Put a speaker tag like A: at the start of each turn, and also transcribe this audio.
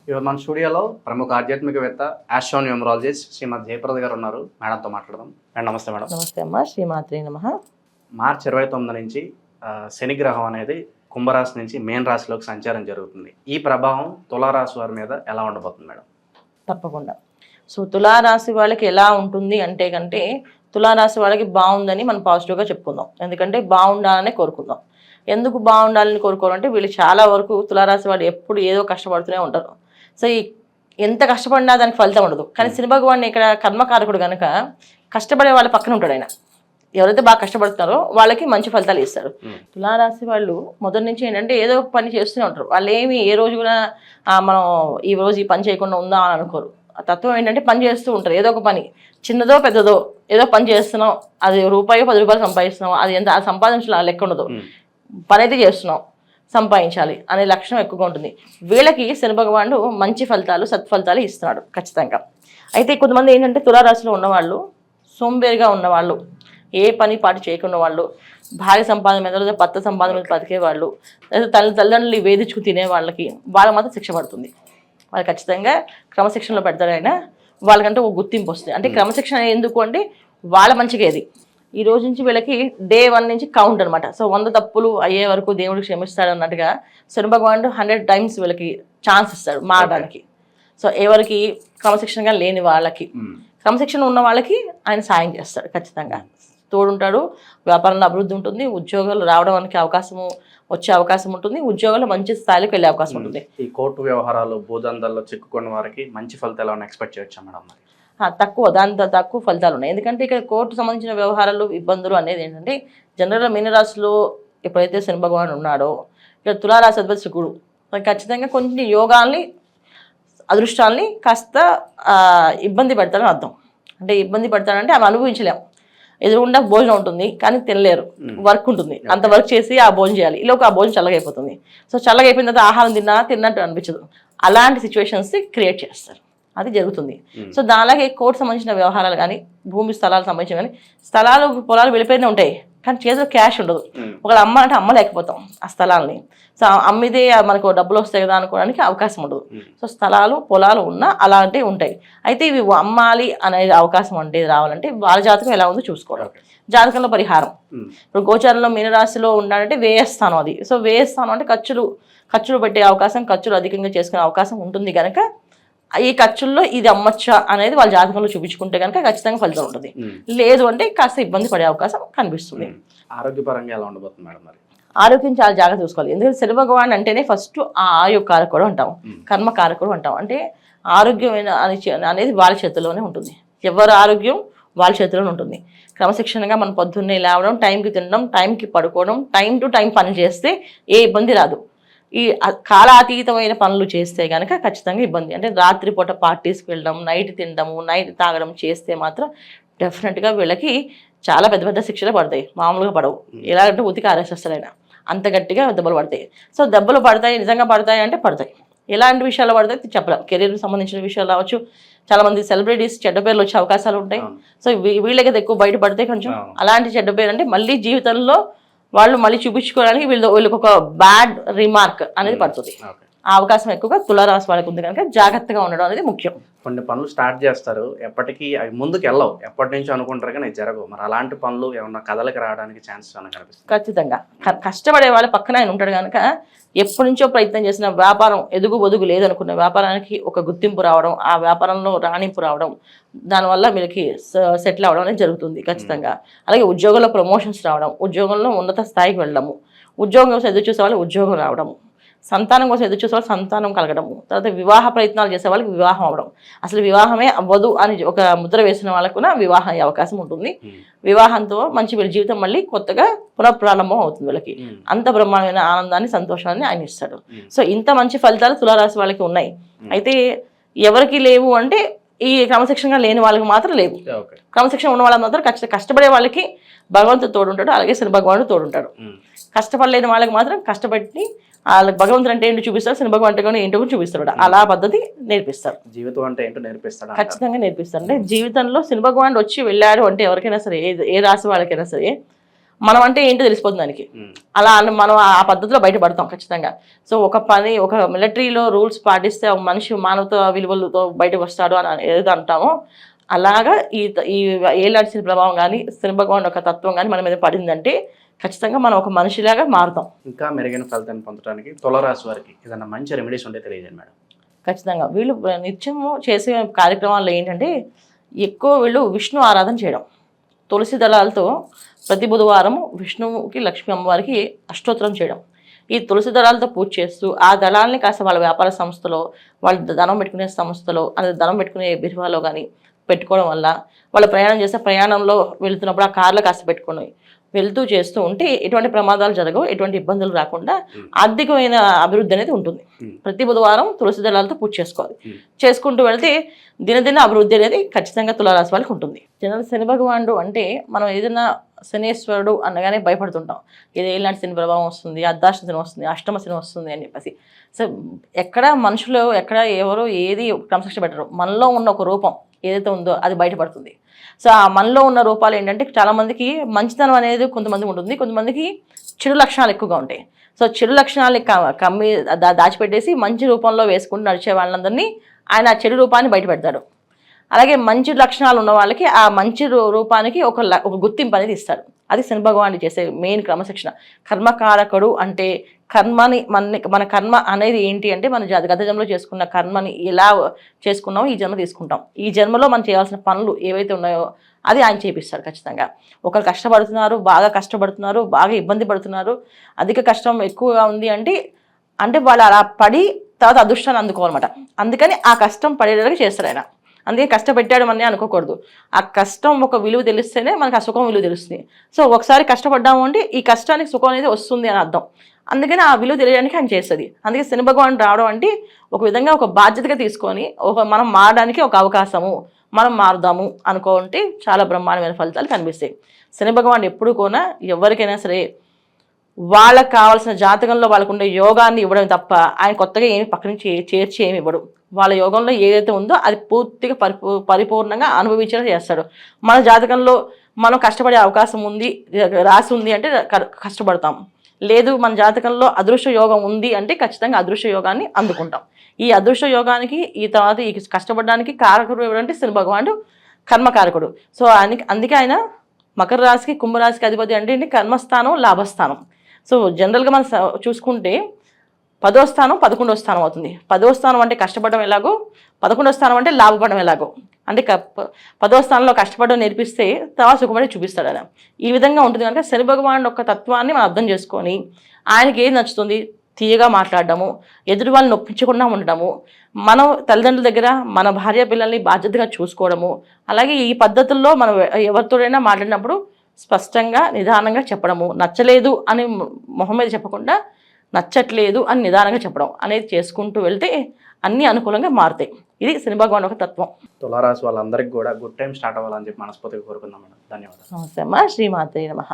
A: ఇవాళ మన స్టూడియోలో ప్రముఖ ఆధ్యాత్మికవేత్త ఆస్ట్రోన్యూమరాలజిస్ట్ శ్రీమతి జయప్రద గారు ఉన్నారు. మేడంతో మాట్లాడదాం. మేడం నమస్తే. మేడం
B: నమస్తే అమ్మా. శ్రీమాత్రే నమః.
A: మార్చి 29 నుంచి శని గ్రహం అనేది కుంభరాశి నుంచి మేన్ రాశిలోకి సంచారం జరుగుతుంది. ఈ ప్రభావం తులారాశి వారి మీద ఎలా ఉండబోతుంది మేడం?
B: తప్పకుండా. సో తులారాశి వాళ్ళకి ఎలా ఉంటుంది అంటే కంటే తులారాశి వాళ్ళకి బాగుందని మనం పాజిటివ్గా చెప్పుకుందాం. ఎందుకంటే బాగుండాలనే కోరుకుందాం. ఎందుకు బాగుండాలని కోరుకోవాలంటే వీళ్ళు చాలా వరకు తులారాశి వాళ్ళు ఎప్పుడు ఏదో కష్టపడుతూనే ఉంటారు. సో ఎంత కష్టపడినా దానికి ఫలితం ఉండదు. కానీ శని భగవాన్ ఇక్కడ కర్మకారకుడు కనుక కష్టపడే వాళ్ళ పక్కన ఉంటాడు ఆయన. ఎవరైతే బాగా కష్టపడుతున్నారో వాళ్ళకి మంచి ఫలితాలు ఇస్తారు. తులారాశి వాళ్ళు మొదటి నుంచి ఏంటంటే ఏదో ఒక పని చేస్తూనే ఉంటారు. వాళ్ళు ఏమి ఏ రోజు కూడా మనం ఈ రోజు ఈ పని చేయకుండా ఉందా అని అనుకోరు. ఆ తత్వం ఏంటంటే పని చేస్తూ ఉంటారు. ఏదో ఒక పని, చిన్నదో పెద్దదో, ఏదో పని చేస్తున్నాం, అది రూపాయో 10 రూపాయలు సంపాదిస్తున్నాం, అది ఎంత సంపాదించాలి లెక్క ఉండదు. పని అయితే చేస్తున్నాం, సంపాదించాలి అనే లక్షణం ఎక్కువగా ఉంటుంది. వీళ్ళకి శని భగవానుడు మంచి ఫలితాలు సత్ఫలితాలు ఇస్తున్నాడు ఖచ్చితంగా. అయితే కొంతమంది ఏంటంటే తులారాశిలో ఉన్నవాళ్ళు సోంబేరిగా ఉన్నవాళ్ళు, ఏ పని పాటు చేయకుండా వాళ్ళు, భార్య సంపాదన మీద లేదా భర్త సంపాదన మీద బతికేవాళ్ళు, లేదా తల్లిదండ్రులు వేధించుకు తినే వాళ్ళకి వాళ్ళ మాత్రం శిక్ష పడుతుంది. వాళ్ళు ఖచ్చితంగా క్రమశిక్షణలో పెడతారు. అయినా వాళ్ళకంటే ఒక గుర్తింపు వస్తుంది. అంటే క్రమశిక్షణ ఎందుకు అంటే వాళ్ళ మంచిగా ఏది ఈ రోజు నుంచి వీళ్ళకి డే 1 నుంచి కౌంట్ అనమాట. సో 100 తప్పులు అయ్యే వరకు దేవుడికి క్షమిస్తాడు అన్నట్టుగా శని భగవానుడు 100 టైమ్స్ వీళ్ళకి ఛాన్స్ ఇస్తాడు మారడానికి. సో ఎవరికి క్రమశిక్షణగా లేని వాళ్ళకి, క్రమశిక్షణ ఉన్న వాళ్ళకి ఆయన సాయం చేస్తాడు ఖచ్చితంగా. తోడుంటాడు. వ్యాపారంలో అభివృద్ధి ఉంటుంది. ఉద్యోగాలు రావడానికి వచ్చే అవకాశం ఉంటుంది. ఉద్యోగాలు మంచి స్థాయిలోకి వెళ్ళే అవకాశం ఉంటుంది.
A: ఈ కోర్టు వ్యవహారాలు భూదందాల్లో చిక్కుకున్న వారికి మంచి ఫలితాలు ఏమైనా ఎక్స్పెక్ట్ చేయొచ్చా మేడం?
B: దాంతో తక్కువ ఫలితాలు ఉన్నాయి. ఎందుకంటే ఇక్కడ కోర్టు సంబంధించిన వ్యవహారాలు ఇబ్బందులు అనేది ఏంటంటే జనరల్గా మీనరాశిలో ఎప్పుడైతే శని భగవాన్ ఉన్నాడో ఇక్కడ తులారాశి అధిపతి శుక్రుడు ఖచ్చితంగా కొంచెం యోగాల్ని అదృష్టాల్ని కాస్త ఇబ్బంది పెడతాడని అర్థం. అంటే ఇబ్బంది పెడతాడంటే అవి అనుభవించలేము. ఎదురుగుండా భోజనం ఉంటుంది కానీ తినలేరు, వర్క్ ఉంటుంది, అంత వర్క్ చేసి ఆ భోజనం చేయాలి. ఈలోపు ఆ భోజనం చల్లగైపోతుంది. సో చల్లగైపోయిన తర్వాత ఆహారం తిన్నట్టు అనిపించదు. అలాంటి సిచ్యువేషన్స్ క్రియేట్ చేస్తారు. అది జరుగుతుంది. సో దానిలాగే కోర్టు సంబంధించిన వ్యవహారాలు కానీ, భూమి స్థలాలకు సంబంధించిన కానీ, స్థలాలు పొలాలు వెళ్ళిపోయినే ఉంటాయి కానీ చేతిలో క్యాష్ ఉండదు. ఒకళ్ళు అమ్మాలంటే అమ్మలేకపోతాం ఆ స్థలాల్ని. సో అమ్మితే మనకు డబ్బులు వస్తాయి కదా అనుకోవడానికి అవకాశం ఉండదు. సో స్థలాలు పొలాలు ఉన్నా అలాంటివి ఉంటాయి. అయితే ఇవి అమ్మాలి అనే అవకాశం అంటే రావాలంటే వాళ్ళ జాతకం ఎలా ఉందో చూసుకోవడం. జాతకంలో పరిహారం ఇప్పుడు గోచారంలో మీనరాశిలో ఉన్నాడంటే వ్యయస్థానం అది. సో వ్యయస్థానం అంటే ఖర్చులు పెట్టే అవకాశం, ఖర్చులు అధికంగా చేసుకునే అవకాశం ఉంటుంది కనుక ఈ ఖర్చుల్లో ఇది అమ్మచ్చా అనేది వాళ్ళ జాతకంలో చూపించుకుంటే కనుక ఖచ్చితంగా ఫలితం ఉంటుంది. లేదు అంటే కాస్త ఇబ్బంది పడే అవకాశం కనిపిస్తుంది.
A: ఆరోగ్యపరంగా ఎలా ఉండబోతుంది మేడం? మరి
B: ఆరోగ్యం చాలా జాగ్రత్త చూసుకోవాలి. ఎందుకంటే శని భగవాన్ అంటేనే ఫస్ట్ ఆయుః కారకుడు అంటాం, కర్మ కారకుడు అంటాం. అంటే ఆరోగ్యం అనేది వాళ్ళ చేతిలోనే ఉంటుంది. ఎవరి ఆరోగ్యం వాళ్ళ చేతిలోనే ఉంటుంది. క్రమశిక్షణగా మనం పొద్దున్నే లేవడం, టైంకి తినడం, టైంకి పడుకోవడం, టైం టు టైం పని చేస్తే ఏ ఇబ్బంది రాదు. ఈ కాలాతీతమైన పనులు చేస్తే కనుక ఖచ్చితంగా ఇబ్బంది. అంటే రాత్రిపూట పార్టీస్కి వెళ్ళడం, నైట్ తినడము, నైట్ తాగడం చేస్తే మాత్రం డెఫినెట్గా వీళ్ళకి చాలా పెద్ద పెద్ద శిక్షలు పడతాయి. మామూలుగా పడవు. ఎలాగంటే ఉతికి ఆరేసేస్తారు ఆయన, అంత గట్టిగా దెబ్బలు పడతాయి. సో దెబ్బలు పడతాయి, నిజంగా పడతాయి అంటే పడతాయి. ఎలాంటి విషయాలు పడతాయి చెప్పలేం. కెరీర్కి సంబంధించిన విషయాలు రావచ్చు. చాలామంది సెలబ్రిటీస్ చెడ్డ పేర్లు వచ్చే అవకాశాలు ఉంటాయి. సో వీళ్ళకైతే ఎక్కువ బయటపడతాయి కొంచెం. అలాంటి చెడ్డ పేరు అంటే మళ్ళీ జీవితంలో వాళ్ళు మళ్ళీ చూపించుకోవడానికి వీళ్ళకి ఒక బ్యాడ్ రిమార్క్ అనేది పడుతుంది. ఆ అవకాశం ఎక్కువగా తులారాశి వాళ్ళకి ఉంది కనుక జాగ్రత్తగా ఉండడం అనేది ముఖ్యం.
A: కొన్ని పనులు స్టార్ట్ చేస్తారు, ఎప్పటికీ అవి ముందుకు వెళ్ళవు, ఎప్పటి నుంచో అనుకుంటారు కానీ జరగవు. మరి అలాంటి పనులు ఏమన్నా కథలకు రావడానికి ఛాన్సెస్ ఏమైనా కనిపిస్తుంది?
B: ఖచ్చితంగా కష్టపడే వాళ్ళ పక్కన ఆయన ఉంటాడు కనుక ఎప్పటి నుంచో ప్రయత్నం చేసిన వ్యాపారం ఎదుగు లేదనుకున్న వ్యాపారానికి ఒక గుర్తింపు రావడం, ఆ వ్యాపారంలో రాణింపు రావడం, దానివల్ల వీళ్ళకి సెటిల్ అవ్వడం అనేది జరుగుతుంది ఖచ్చితంగా. అలాగే ఉద్యోగంలో ప్రమోషన్స్ రావడం, ఉద్యోగంలో ఉన్నత స్థాయికి వెళ్ళడము, ఉద్యోగం కోసం ఎదురు చూసే వాళ్ళు ఉద్యోగం రావడము, సంతానం కోసం ఎదురు చూసే వాళ్ళు సంతానం కలగడము, తర్వాత వివాహ ప్రయత్నాలు చేసే వాళ్ళకి వివాహం అవ్వడం, అసలు వివాహమే అవ్వదు అని ఒక ముద్ర వేసిన వాళ్ళకు కూడా వివాహం అయ్యే అవకాశం ఉంటుంది. వివాహంతో మంచి వీళ్ళ జీవితం మళ్ళీ కొత్తగా పునఃప్రారంభం అవుతుంది. వీళ్ళకి అంత బ్రహ్మాండమైన ఆనందాన్ని, సంతోషాన్ని ఆయన ఇస్తాడు. సో ఇంత మంచి ఫలితాలు తులారాశి వాళ్ళకి ఉన్నాయి. అయితే ఎవరికి లేవు అంటే ఈ క్రమశిక్షణగా లేని వాళ్ళకి మాత్రం లేవు. క్రమశిక్షణ ఉన్న వాళ్ళకి మాత్రం కష్టపడే వాళ్ళకి భగవంతుడు తోడుంటాడు. అలాగే శని భగవానుడు తోడుంటాడు. కష్టపడలేని వాళ్ళకి మాత్రం కష్టపడి వాళ్ళకి భగవంతుడు అంటే ఏంటో చూపిస్తారు, శని భగవాన్ అంటే ఏంటో కూడా చూపిస్తాడు. అలా పద్ధతి నేర్పిస్తారు.
A: జీవితం అంటే ఏంటో నేర్పిస్తాడు,
B: ఖచ్చితంగా నేర్పిస్తారు. అంటే జీవితంలో శని భగవానుడు వచ్చి వెళ్ళాడు అంటే ఎవరికైనా సరే, ఏ రాశి వాళ్ళకైనా సరే మనం అంటే ఏంటో తెలిసిపోతుంది దానికి.
A: ఉమ్.
B: అలా మనం ఆ పద్ధతిలో బయటపడతాం ఖచ్చితంగా. సో ఒక మిలిటరీలో రూల్స్ పాటిస్తే ఒక మనిషి మానవత విలువలతో బయటకు వస్తాడు అని ఏదైతే అంటామో అలాగా ఈ ఏలాంటి శని ప్రభావం కానీ శని భగవాన్ యొక్క తత్వం కానీ మన మీద పడిందంటే ఖచ్చితంగా మనం ఒక మనిషిలాగా మారుతాం.
A: ఇంకా మెరుగైన ఫలితాన్ని పొందడానికి తులారాశి వారికి ఏదైనా మంచి రెమెడీస్ ఉంటే తెలియజేయండి మేడం.
B: ఖచ్చితంగా వీళ్ళు నిత్యము చేసే కార్యక్రమాల్లో ఏంటంటే ఎక్కువ వీళ్ళు విష్ణు ఆరాధన చేయడం. తులసి దళాలతో ప్రతి బుధవారం విష్ణువుకి లక్ష్మీ అమ్మవారికి అష్టోత్తరం చేయడం. ఈ తులసి దళాలతో పూజ చేస్తూ ఆ దళాలని కాస్త వాళ్ళ వ్యాపార సంస్థలో, వాళ్ళు ధనం పెట్టుకునే సంస్థలో, అది ధనం పెట్టుకునే బిరువాలో కానీ పెట్టుకోవడం వల్ల వాళ్ళు ప్రయాణం చేస్తే ప్రయాణంలో వెళుతున్నప్పుడు ఆ కార్లో కాస్త పెట్టుకొని వెళ్తూ చేస్తూ ఉంటే ఎటువంటి ప్రమాదాలు జరగవు, ఎటువంటి ఇబ్బందులు రాకుండా ఆర్థికమైన అభివృద్ధి అనేది ఉంటుంది. ప్రతి బుధవారం తులసి దళాలతో పూజ చేసుకోవాలి. చేసుకుంటూ వెళ్తే దినదిన అభివృద్ధి అనేది ఖచ్చితంగా తులారాశి వాళ్ళకి ఉంటుంది. జనరల్ శని భగవానుడు అంటే మనం ఏదైనా శనేశ్వరుడు అనగానే భయపడుతుంటాం. ఇది ఎలాంటి శని ప్రభావం వస్తుంది, అర్ధాష్ట శని వస్తుంది, అష్టమ శని వస్తుంది అని చెప్పేసి. సో ఎక్కడ మనుషులు ఎక్కడ ఎవరో ఏది క్రమశిక్షణ పెట్టరు. మనలో ఉన్న ఒక రూపం ఏదైతే ఉందో అది బయటపడుతుంది. సో ఆ మనలో ఉన్న రూపాలు ఏంటంటే చాలామందికి మంచితనం అనేది కొంతమందికి ఉంటుంది, కొంతమందికి చెడు లక్షణాలు ఎక్కువగా ఉంటాయి. సో చెడు లక్షణాలని కమ్మి దాచిపెట్టేసి మంచి రూపంలో వేసుకుంటూ నడిచే వాళ్ళందరినీ ఆయన ఆ చెడు రూపాన్ని బయటపెడతాడు. అలాగే మంచి లక్షణాలు ఉన్న వాళ్ళకి ఆ మంచి రూపానికి ఒక గుర్తింపు అనేది ఇస్తాడు. అది శని భగవానుడు చేసే మెయిన్ క్రమశిక్షణ. కర్మకారకుడు అంటే మన కర్మ అనేది ఏంటి అంటే మన గత జన్మలో చేసుకున్న కర్మని ఎలా చేసుకున్నామో ఈ జన్మ తీసుకుంటాం. ఈ జన్మలో మనం చేయాల్సిన పనులు ఏవైతే ఉన్నాయో అది ఆయన చేపిస్తాడు ఖచ్చితంగా. ఒకరు కష్టపడుతున్నారు, బాగా ఇబ్బంది పడుతున్నారు, అధిక కష్టం ఎక్కువగా ఉంది అంటే వాళ్ళు అలా పడి తర్వాత అదృష్టాన్ని అందుకోవాలన్నమాట. అందుకని ఆ కష్టం పడేలాగా చేస్తాడు ఆయన. అందుకే కష్టపెట్టాడు అని అనుకోకూడదు. ఆ కష్టం ఒక విలువ తెలిస్తేనే మనకు ఆ సుఖం విలువ తెలుస్తుంది. సో ఒకసారి కష్టపడ్డాము అంటే ఈ కష్టానికి సుఖం అనేది వస్తుంది అని అర్థం. అందుకని ఆ విలువ తెలియడానికి ఆయన చేస్తుంది. అందుకే శని భగవానుడు రావడం అంటే ఒక విధంగా ఒక బాధ్యతగా తీసుకొని మనం మారడానికి ఒక అవకాశము, మనం మారుదాము అనుకుంటే చాలా బ్రహ్మాండమైన ఫలితాలు కనిపిస్తాయి. శని భగవానుడు ఎప్పుడు కూడా ఎవరికైనా సరే వాళ్ళకి కావాల్సిన జాతకంలో వాళ్ళకు ఉండే యోగాన్ని ఇవ్వడం తప్ప ఆయన కొత్తగా ఏమి పక్క నుంచి చేర్చి ఏమి ఇవ్వడు. వాళ్ళ యోగంలో ఏదైతే ఉందో అది పూర్తిగా పరిపూర్ణంగా అనుభవించేలా చేస్తాడు. మన జాతకంలో మనం కష్టపడే అవకాశం ఉంది, రాసి ఉంది అంటే కష్టపడతాం. లేదు మన జాతకంలో అదృష్ట యోగం ఉంది అంటే ఖచ్చితంగా అదృష్ట యోగాన్ని అందుకుంటాం. ఈ అదృష్ట యోగానికి ఈ తర్వాత ఈ కష్టపడడానికి కారకుడు ఎవరంటే శని భగవానుడు కర్మకారకుడు. సో అందుకే ఆయన మకర రాశికి కుంభరాశికి అధిపతి అంటే కర్మస్థానం, లాభస్థానం. సో జనరల్గా మనం చూసుకుంటే 10వ స్థానం 11వ స్థానం అవుతుంది. 10వ స్థానం అంటే కష్టపడడం ఎలాగో, 11వ స్థానం అంటే లాభపడడం ఎలాగో. అంటే 10వ స్థానంలో కష్టపడడం నేర్పిస్తే తర్వాత సుఖపడి చూపిస్తాడు ఆయన. ఈ విధంగా ఉంటుంది కనుక శని భగవానుడు యొక్క తత్వాన్ని మనం అర్థం చేసుకొని ఆయనకి ఏది నచ్చుతుంది, తీయగా మాట్లాడడము, ఎదుటి వాళ్ళని నొప్పించకుండా ఉండడము, మనం తల్లిదండ్రుల దగ్గర మన భార్య పిల్లల్ని బాధ్యతగా చూసుకోవడము, అలాగే ఈ పద్ధతుల్లో మనం ఎవరితోనైనా మాట్లాడినప్పుడు స్పష్టంగా నిదానంగా చెప్పడము, నచ్చలేదు అని మొహం మీద చెప్పకుండా నచ్చట్లేదు అని నిదానంగా చెప్పడం అనేది చేసుకుంటూ వెళ్తే అన్నీ అనుకూలంగా మారుతాయి. ఇది శని భగవాన్ ఒక తత్వం.
A: తులారాశి వాళ్ళందరికీ కూడా గుడ్ టైం స్టార్ట్ అవ్వాలని చెప్పి మనస్ఫూర్తిగా కోరుకుందాం మేడం. ధన్యవాదాలు.
B: నమస్తే అమ్మా. శ్రీమాతే నమః.